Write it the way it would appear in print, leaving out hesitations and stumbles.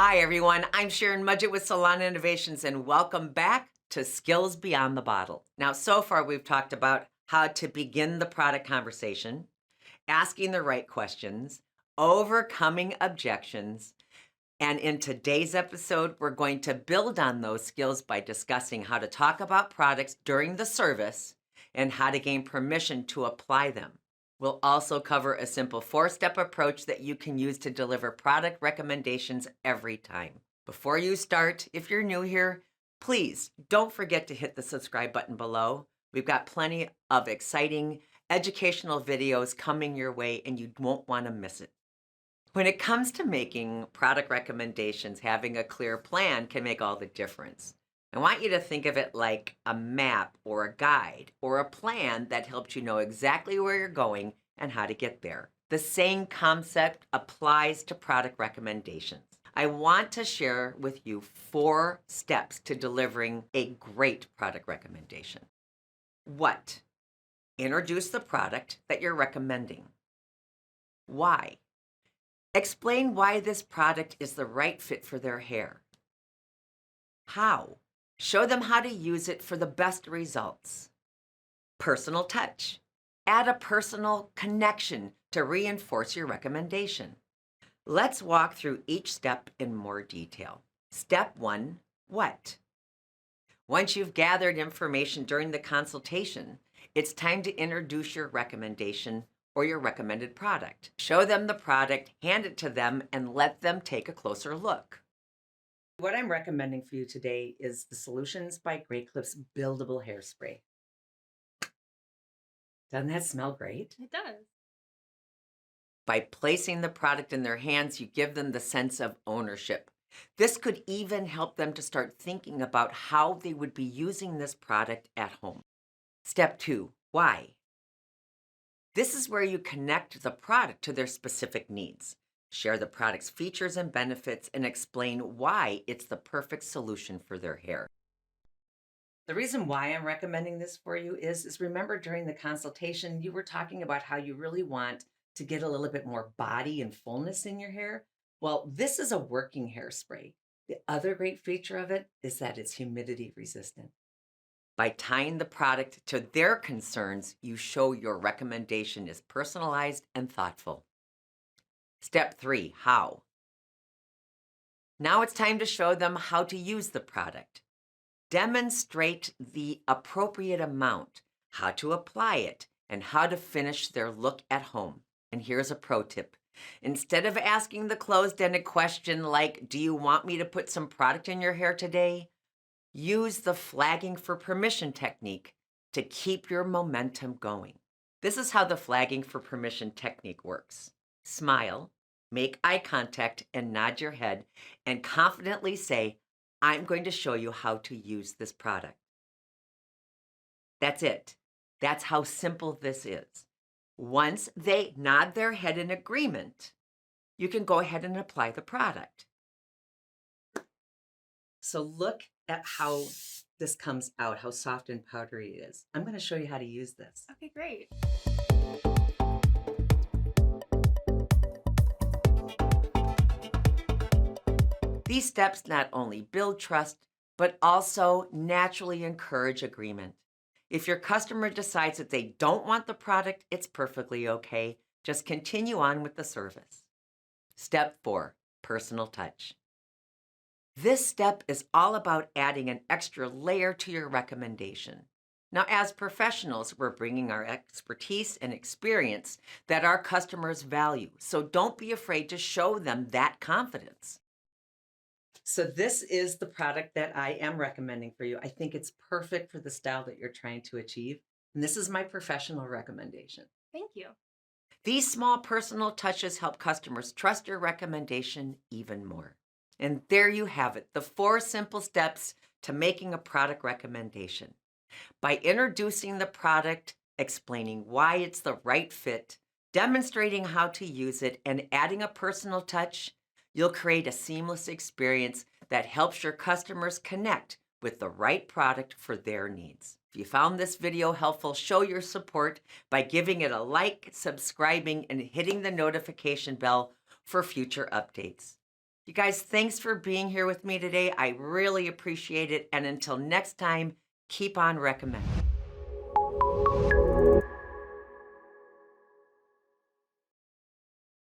Hi, everyone. I'm Sharon Mudgett with Salon Innovations, and welcome back to Skills Beyond the Bottle. Now, so far, we've talked about how to begin the product conversation, asking the right questions, overcoming objections. And in today's episode, we're going to build on those skills by discussing how to talk about products during the service and how to gain permission to apply them. We'll also cover a simple 4-step approach that you can use to deliver product recommendations every time. Before you start, if you're new here, please don't forget to hit the subscribe button below. We've got plenty of exciting educational videos coming your way, and you won't want to miss it. When it comes to making product recommendations, having a clear plan can make all the difference. I want you to think of it like a map or a guide or a plan that helps you know exactly where you're going and how to get there. The same concept applies to product recommendations. I want to share with you 4 steps to delivering a great product recommendation. What? Introduce the product that you're recommending. Why? Explain why this product is the right fit for their hair. How? Show them how to use it for the best results. Personal touch. Add a personal connection to reinforce your recommendation. Let's walk through each step in more detail. Step 1, what? Once you've gathered information during the consultation, it's time to introduce your recommendation or your recommended product. Show them the product, hand it to them, and let them take a closer look. What I'm recommending for you today is the Solutions by Great Clips Buildable Hairspray. Doesn't that smell great? It does. By placing the product in their hands, you give them the sense of ownership. This could even help them to start thinking about how they would be using this product at home. Step 2, why? This is where you connect the product to their specific needs. Share the product's features and benefits and explain why it's the perfect solution for their hair. The reason why I'm recommending this for you is remember during the consultation, you were talking about how you really want to get a little bit more body and fullness in your hair. Well, this is a working hairspray. The other great feature of it is that it's humidity resistant. By tying the product to their concerns, you show your recommendation is personalized and thoughtful. Step 3, how? Now it's time to show them how to use the product. Demonstrate the appropriate amount, how to apply it, and how to finish their look at home. And here's a pro tip. Instead of asking the closed-ended question like, do you want me to put some product in your hair today? Use the flagging for permission technique to keep your momentum going. This is how the flagging for permission technique works. Smile, make eye contact, and nod your head, and confidently say, I'm going to show you how to use this product. That's it. That's how simple this is. Once they nod their head in agreement, you can go ahead and apply the product. So look at how this comes out, how soft and powdery it is. I'm going to show you how to use this. Okay, great. These steps not only build trust, but also naturally encourage agreement. If your customer decides that they don't want the product, it's perfectly okay. Just continue on with the service. Step 4, personal touch. This step is all about adding an extra layer to your recommendation. Now, as professionals, we're bringing our expertise and experience that our customers value. So don't be afraid to show them that confidence. So this is the product that I am recommending for you. I think it's perfect for the style that you're trying to achieve. And this is my professional recommendation. Thank you. These small personal touches help customers trust your recommendation even more. And there you have it, the 4 simple steps to making a product recommendation. By introducing the product, explaining why it's the right fit, demonstrating how to use it, and adding a personal touch, you'll create a seamless experience that helps your customers connect with the right product for their needs. If you found this video helpful, show your support by giving it a like, subscribing, and hitting the notification bell for future updates. You guys, thanks for being here with me today. I really appreciate it. And until next time, keep on recommending.